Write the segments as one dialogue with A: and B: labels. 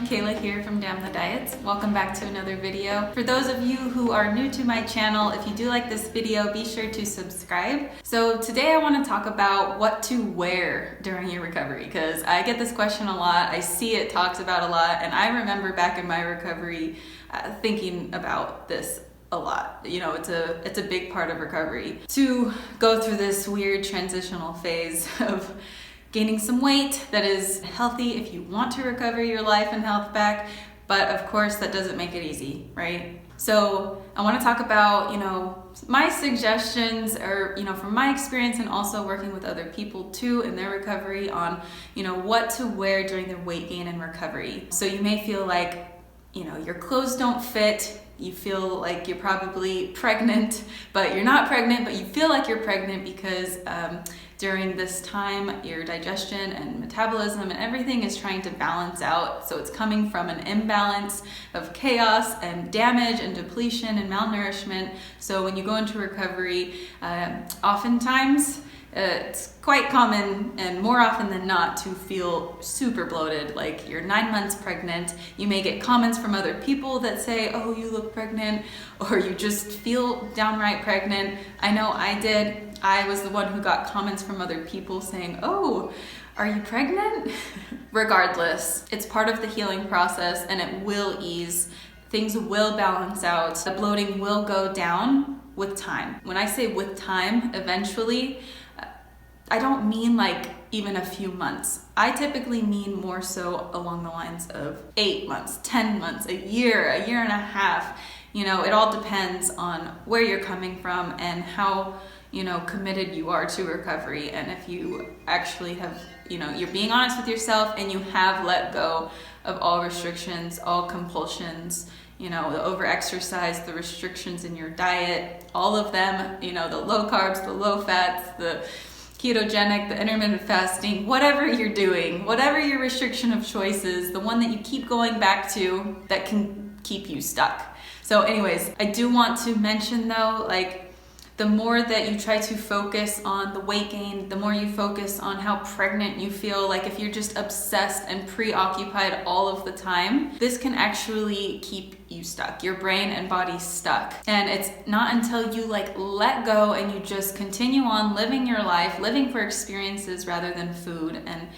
A: Kayla here from Damn the Diets. Welcome back to another video. For those of you who are new to my channel, if you do like this video, be sure to subscribe. So today I want to talk about what to wear during your recovery, because I get this question a lot, I see it talked about a lot, and I remember back in my recovery thinking about this a lot. You know, it's a big part of recovery to go through this weird transitional phase of gaining some weight that is healthy if you want to recover your life and health back, but of course that doesn't make it easy, right? So I want to talk about, my suggestions, or, from my experience and also working with other people too in their recovery on, what to wear during their weight gain and recovery. So you may feel like, your clothes don't fit. You feel like you're probably pregnant, but you're not pregnant, but you feel like you're pregnant because during this time, your digestion and metabolism and everything is trying to balance out. So it's coming from an imbalance of chaos and damage and depletion and malnourishment. So when you go into recovery, oftentimes it's quite common and more often than not to feel super bloated, like you're 9 months pregnant. You may get comments from other people that say, oh, you look pregnant, or you just feel downright pregnant. I know I did. I was the one who got comments from other people saying, oh, are you pregnant? Regardless, it's part of the healing process and it will ease. Things will balance out. The bloating will go down with time. When I say with time, eventually, I don't mean like even a few months. I typically mean more so along the lines of 8 months, 10 months, a year and a half. It all depends on where you're coming from and how, committed you are to recovery. And if you actually have, you're being honest with yourself and you have let go of all restrictions, all compulsions, the over-exercise, the restrictions in your diet, all of them, the low carbs, the low fats, the ketogenic, the intermittent fasting, whatever you're doing, whatever your restriction of choice is, the one that you keep going back to that can keep you stuck. So anyways, I do want to mention though, the more that you try to focus on the weight gain, the more you focus on how pregnant you feel, like if you're just obsessed and preoccupied all of the time, this can actually keep you stuck, your brain and body stuck. And it's not until you let go and you just continue on living your life, living for experiences rather than food, and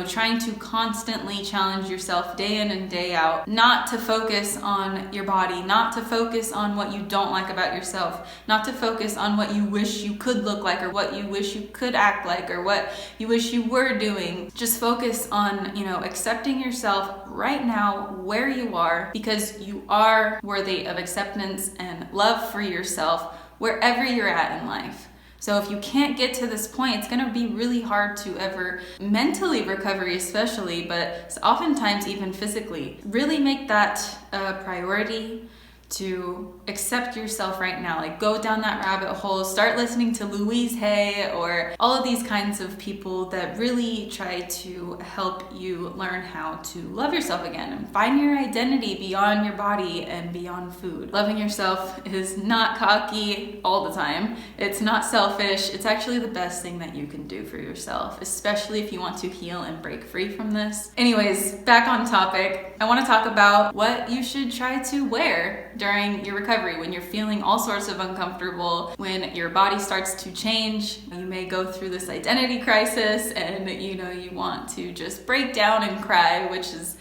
A: trying to constantly challenge yourself day in and day out, not to focus on your body, not to focus on what you don't like about yourself, not to focus on what you wish you could look like or what you wish you could act like or what you wish you were doing. Just focus on, accepting yourself right now where you are, because you are worthy of acceptance and love for yourself wherever you're at in life. So if you can't get to this point, it's gonna be really hard to ever mentally recover, especially, but oftentimes even physically. Really make that a priority to accept yourself right now. Go down that rabbit hole, start listening to Louise Hay or all of these kinds of people that really try to help you learn how to love yourself again and find your identity beyond your body and beyond food. Loving yourself is not cocky all the time. It's not selfish. It's actually the best thing that you can do for yourself, especially if you want to heal and break free from this. Anyways, back on topic, I want to talk about what you should try to wear during your recovery when you're feeling all sorts of uncomfortable, when your body starts to change. You may go through this identity crisis and you want to just break down and cry, which is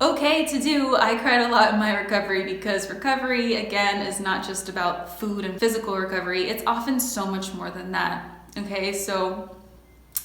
A: okay to do. I cried a lot in my recovery because recovery, again, is not just about food and physical recovery. It's often so much more than that. Okay, so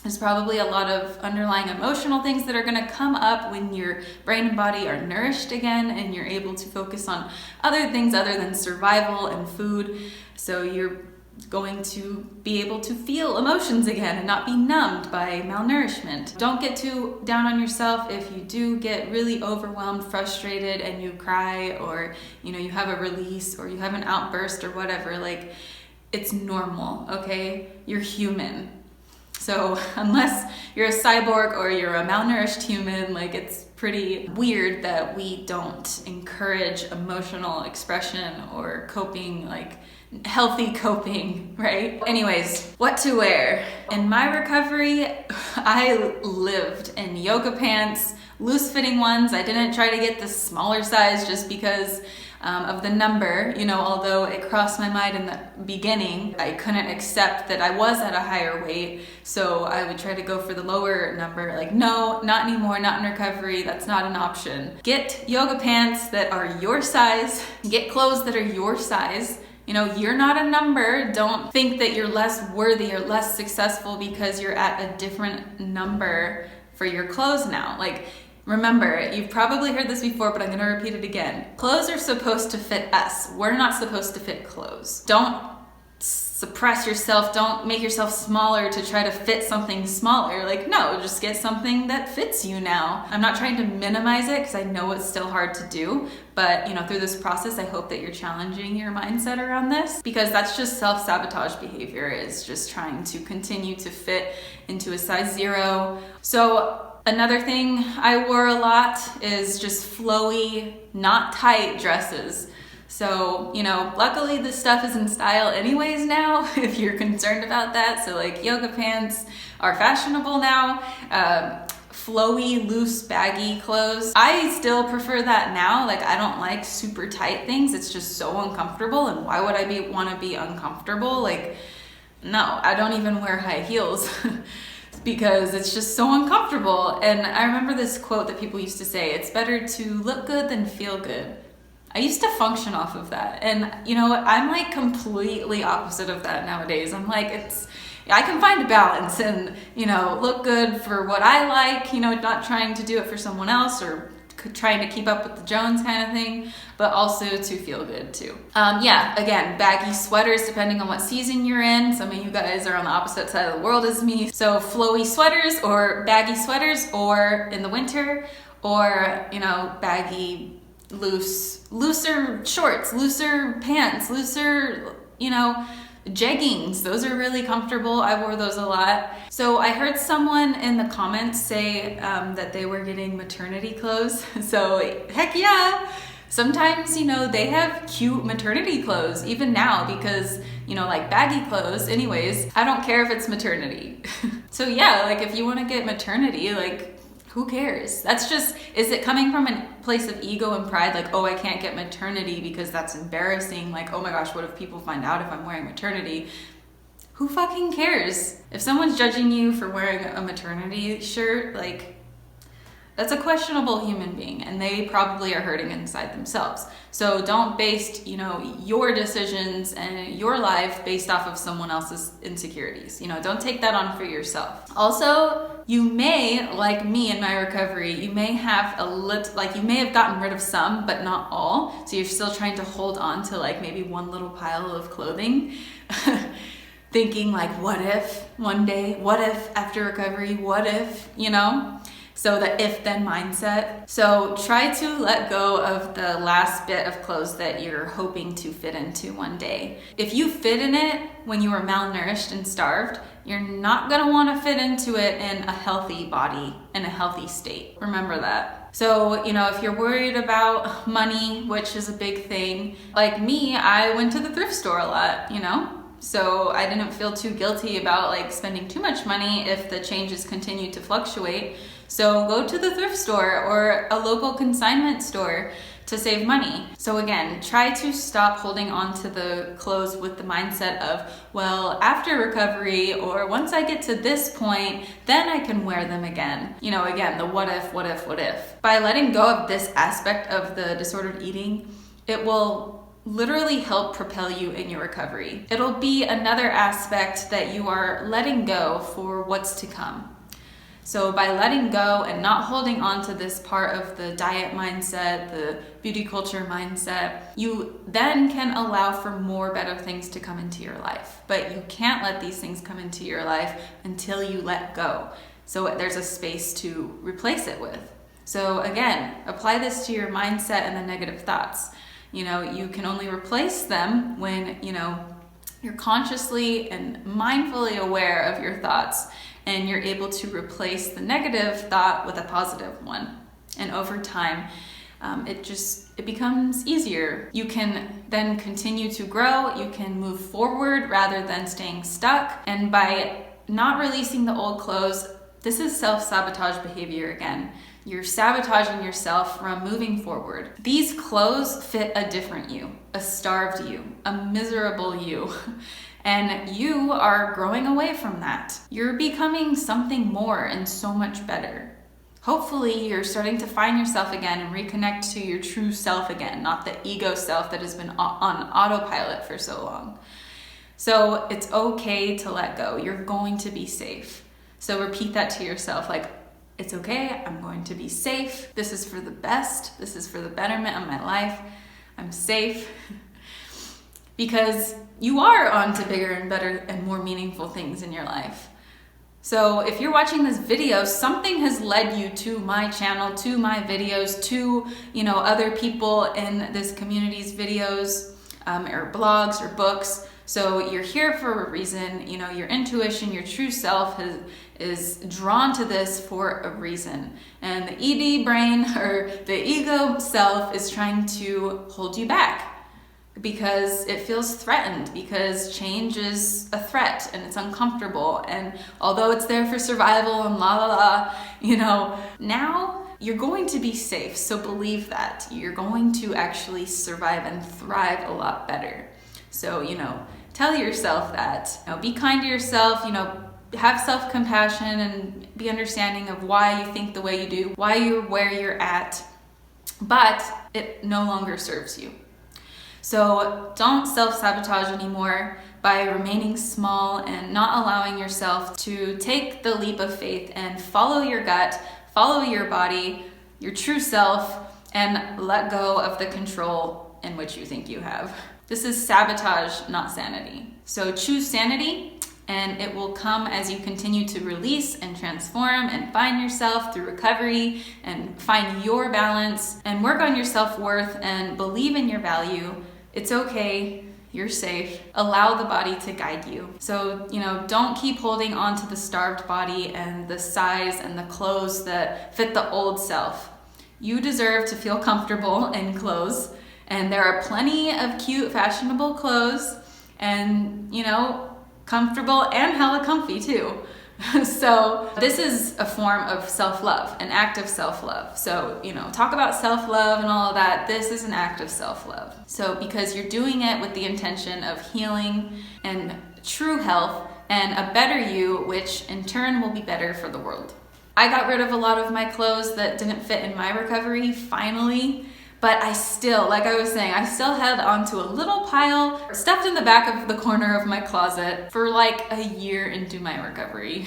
A: there's probably a lot of underlying emotional things that are going to come up when your brain and body are nourished again and you're able to focus on other things other than survival and food. So you're going to be able to feel emotions again and not be numbed by malnourishment. Don't get too down on yourself if you do get really overwhelmed, frustrated, and you cry, or you have a release or you have an outburst or whatever. It's normal, okay? You're human. So unless you're a cyborg or you're a malnourished human, it's pretty weird that we don't encourage emotional expression or coping, healthy coping, right? Anyways, what to wear. In my recovery, I lived in yoga pants loose fitting ones. I didn't try to get the smaller size just because of the number, you know, although it crossed my mind in the beginning, I couldn't accept that I was at a higher weight. So I would try to go for the lower number. Like, no, not anymore, not in recovery. That's not an option. Get yoga pants that are your size. Get clothes that are your size. You know, you're not a number. Don't think that you're less worthy or less successful because you're at a different number for your clothes now. Like, remember, you've probably heard this before, but I'm gonna repeat it again. Clothes are supposed to fit us. We're not supposed to fit clothes. Don't suppress yourself. Don't make yourself smaller to try to fit something smaller. Like, no, just get something that fits you now. I'm not trying to minimize it because I know it's still hard to do, but you know, through this process, I hope that you're challenging your mindset around this, because that's just self-sabotage behavior, is just trying to continue to fit into a size 0. So another thing I wore a lot is just flowy, not tight dresses. So, you know, luckily this stuff is in style anyways now, if you're concerned about that. So like yoga pants are fashionable now. Flowy, loose, baggy clothes. I still prefer that now. Like, I don't like super tight things. It's just so uncomfortable. And why would I want to be uncomfortable? Like, no, I don't even wear high heels. Because it's just so uncomfortable. And I remember this quote that people used to say, it's better to look good than feel good. I used to function off of that. And you know what? I'm like completely opposite of that nowadays. I'm like, I can find a balance and, you know, look good for what I like, you know, not trying to do it for someone else or trying to keep up with the Jones kind of thing, but also to feel good too. Yeah, again, baggy sweaters depending on what season you're in. Some of you guys are on the opposite side of the world as me. So flowy sweaters or baggy sweaters, or in the winter, or, you know, baggy, looser shorts, looser pants, looser, you know, jeggings. Those are really comfortable. I wore those a lot. So I heard someone in the comments say that they were getting maternity clothes. So heck yeah. Sometimes, you know, they have cute maternity clothes even now because, you know, like baggy clothes anyways. I don't care if it's maternity. So yeah, like if you want to get maternity, like who cares? That's just, is it coming from a place of ego and pride? Like, oh, I can't get maternity because that's embarrassing. Like, oh my gosh, what if people find out if I'm wearing maternity? Who fucking cares? If someone's judging you for wearing a maternity shirt, like, that's a questionable human being, and they probably are hurting inside themselves. So don't base, you know, your decisions and your life based off of someone else's insecurities. You know, don't take that on for yourself. Also, you may, like me in my recovery, you may have you may have gotten rid of some, but not all. So you're still trying to hold on to like maybe one little pile of clothing. Thinking like, what if one day, what if after recovery, what if, you know? So the if-then mindset. So try to let go of the last bit of clothes that you're hoping to fit into one day. If you fit in it when you were malnourished and starved, you're not gonna wanna fit into it in a healthy body, in a healthy state. Remember that. So, you know, if you're worried about money, which is a big thing, like me, I went to the thrift store a lot, you know? So I didn't feel too guilty about like spending too much money if the changes continue to fluctuate. So go to the thrift store or a local consignment store to save money. So again, try to stop holding on to the clothes with the mindset of, well, after recovery or once I get to this point, then I can wear them again. You know, again, the what if, what if, what if. By letting go of this aspect of the disordered eating, it will literally help propel you in your recovery. It'll be another aspect that you are letting go for what's to come. So by letting go and not holding on to this part of the diet mindset, the beauty culture mindset, you then can allow for more better things to come into your life. But you can't let these things come into your life until you let go. So there's a space to replace it with. So again, apply this to your mindset and the negative thoughts. You know, you can only replace them when, you know, you're consciously and mindfully aware of your thoughts and you're able to replace the negative thought with a positive one. And over time, it becomes easier. You can then continue to grow, you can move forward rather than staying stuck. And by not releasing the old clothes, this is self-sabotage behavior again. You're sabotaging yourself from moving forward. These clothes fit a different you, a starved you, a miserable you. And you are growing away from that. You're becoming something more and so much better. Hopefully you're starting to find yourself again and reconnect to your true self again, not the ego self that has been on autopilot for so long. So it's okay to let go. You're going to be safe. So repeat that to yourself, like, it's okay, I'm going to be safe. This is for the best. This is for the betterment of my life. I'm safe. Because you are on to bigger and better and more meaningful things in your life. So if you're watching this video, something has led you to my channel, to my videos, to, other people in this community's videos, or blogs or books. So you're here for a reason. Your intuition, your true self is drawn to this for a reason. And the ED brain or the ego self is trying to hold you back because it feels threatened, because change is a threat and it's uncomfortable. And although it's there for survival and now you're going to be safe. So believe that you're going to actually survive and thrive a lot better. So, tell yourself that. Be kind to yourself, have self-compassion and be understanding of why you think the way you do, why you're where you're at, but it no longer serves you. So don't self-sabotage anymore by remaining small and not allowing yourself to take the leap of faith and follow your gut, follow your body, your true self, and let go of the control in which you think you have. This is sabotage, not sanity. So choose sanity, and it will come as you continue to release and transform and find yourself through recovery and find your balance and work on your self-worth and believe in your value. It's okay. You're safe. Allow the body to guide you. So, don't keep holding on to the starved body and the size and the clothes that fit the old self. You deserve to feel comfortable in clothes, and there are plenty of cute, fashionable clothes and, comfortable and hella comfy too. So this is a form of self-love, an act of self-love. So, talk about self-love and all of that. This is an act of self-love. So because you're doing it with the intention of healing and true health and a better you, which in turn will be better for the world. I got rid of a lot of my clothes that didn't fit in my recovery, finally. But I still, like I was saying, I still held onto a little pile stuffed in the back of the corner of my closet for like a year into my recovery.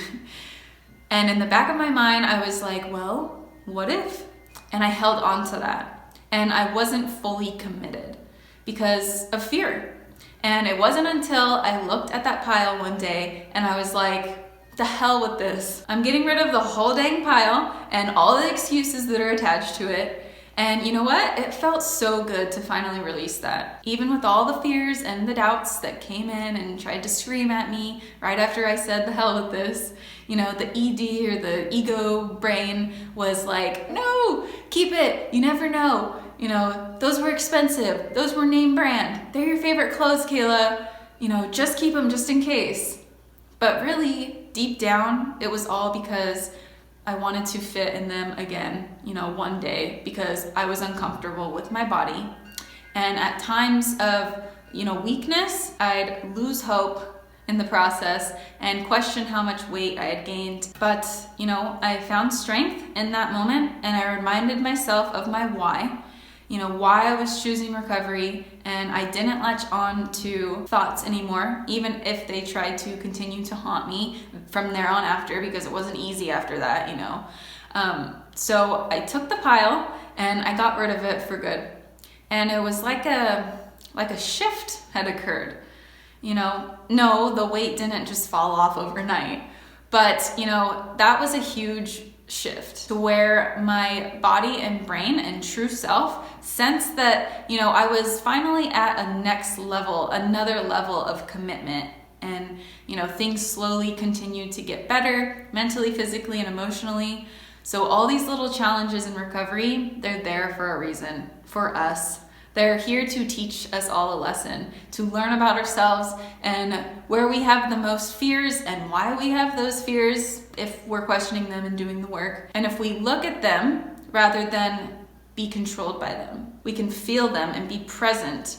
A: And in the back of my mind, I was like, well, what if? And I held on to that. And I wasn't fully committed because of fear. And it wasn't until I looked at that pile one day and I was like, the hell with this. I'm getting rid of the whole dang pile and all the excuses that are attached to it. And you know what? It felt so good to finally release that. Even with all the fears and the doubts that came in and tried to scream at me right after I said the hell with this, the ED or the ego brain was like, no, keep it. You never know. Those were expensive. Those were name brand. They're your favorite clothes, Kayla. Just keep them just in case. But really, deep down, it was all because I wanted to fit in them again, one day, because I was uncomfortable with my body. And at times of, weakness, I'd lose hope in the process and question how much weight I had gained. But, I found strength in that moment, and I reminded myself of my why, why I was choosing recovery, and I didn't latch on to thoughts anymore, even if they tried to continue to haunt me from there on after, because it wasn't easy after that, So I took the pile and I got rid of it for good. And it was like a shift had occurred. No, the weight didn't just fall off overnight, but that was a huge shift to where my body and brain and true self sensed that, I was finally at a next level, another level of commitment. And, things slowly continued to get better mentally, physically, and emotionally. So all these little challenges in recovery, they're there for a reason, for us. They're here to teach us all a lesson, to learn about ourselves and where we have the most fears and why we have those fears if we're questioning them and doing the work. And if we look at them rather than be controlled by them, we can feel them and be present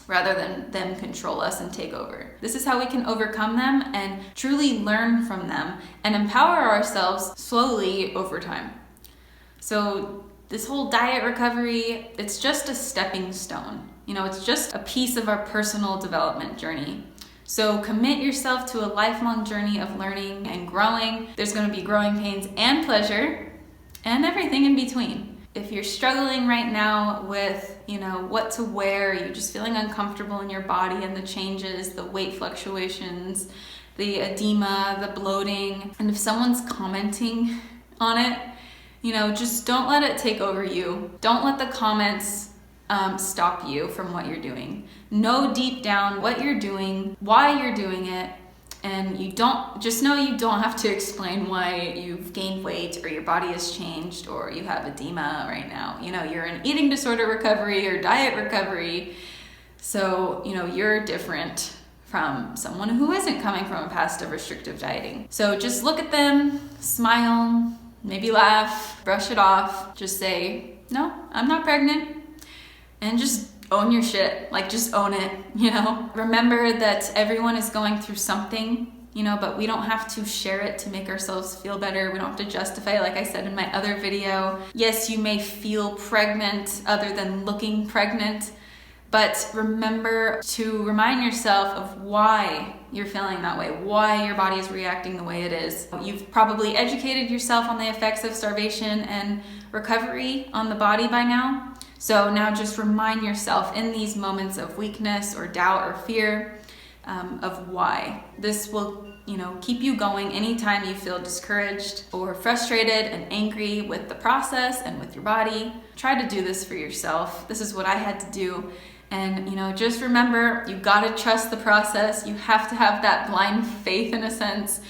A: rather than them control us and take over. This is how we can overcome them and truly learn from them and empower ourselves slowly over time. So this whole diet recovery, it's just a stepping stone. It's just a piece of our personal development journey. So commit yourself to a lifelong journey of learning and growing. There's going to be growing pains and pleasure and everything in between. If you're struggling right now with, what to wear, you're just feeling uncomfortable in your body and the changes, the weight fluctuations, the edema, the bloating, and if someone's commenting on it, just don't let it take over you. Don't let the comments stop you from what you're doing. Know deep down what you're doing, why you're doing it, and you don't have to explain why you've gained weight or your body has changed or you have edema right now. You're in eating disorder recovery or diet recovery. So, you're different from someone who isn't coming from a past of restrictive dieting. So just look at them, smile, maybe laugh, brush it off, just say, no, I'm not pregnant, and just own your shit. Just own it, Remember that everyone is going through something, but we don't have to share it to make ourselves feel better. We don't have to justify, like I said in my other video. Yes, you may feel pregnant other than looking pregnant, but remember to remind yourself of why you're feeling that way, why your body is reacting the way it is. You've probably educated yourself on the effects of starvation and recovery on the body by now. So now just remind yourself in these moments of weakness or doubt or fear of why. This will, keep you going anytime you feel discouraged or frustrated and angry with the process and with your body. Try to do this for yourself. This is what I had to do. And, just remember, you gotta trust the process. You have to have that blind faith in a sense,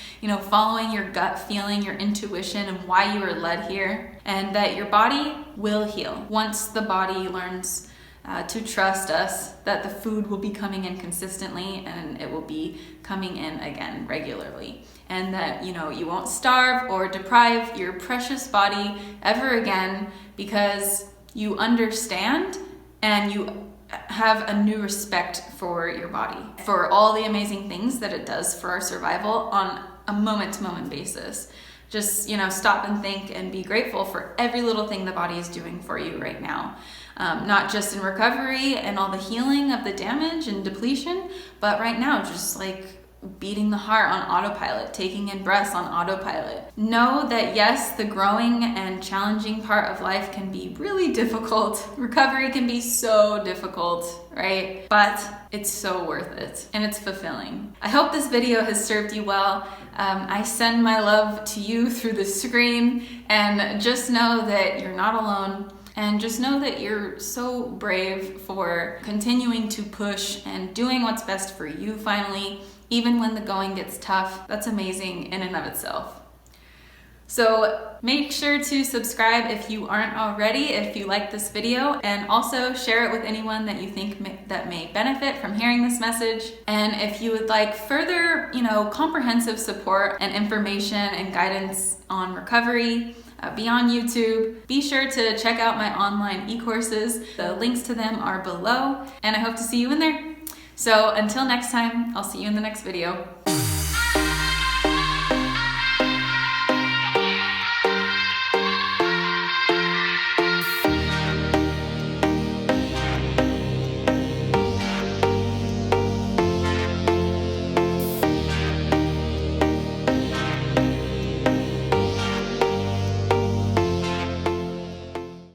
A: following your gut feeling, your intuition, and why you were led here. And that your body will heal once the body learns to trust us, that the food will be coming in consistently and it will be coming in again regularly. And that, you won't starve or deprive your precious body ever again because you understand and you have a new respect for your body, for all the amazing things that it does for our survival on a moment-to-moment basis. Just, stop and think and be grateful for every little thing the body is doing for you right now. Not just in recovery and all the healing of the damage and depletion, but right now, just beating the heart on autopilot, taking in breaths on autopilot. Know that yes, the growing and challenging part of life can be really difficult. Recovery can be so difficult, right? But it's so worth it and it's fulfilling. I hope this video has served you well. I send my love to you through the screen, and just know that you're not alone. And just know that you're so brave for continuing to push and doing what's best for you finally, even when the going gets tough. That's amazing in and of itself. So make sure to subscribe if you aren't already, if you like this video, and also share it with anyone that you think that may benefit from hearing this message. And if you would like further, comprehensive support and information and guidance on recovery, beyond YouTube, be sure to check out my online e-courses. The links to them are below, and I hope to see you in there. So until next time, I'll see you in the next video.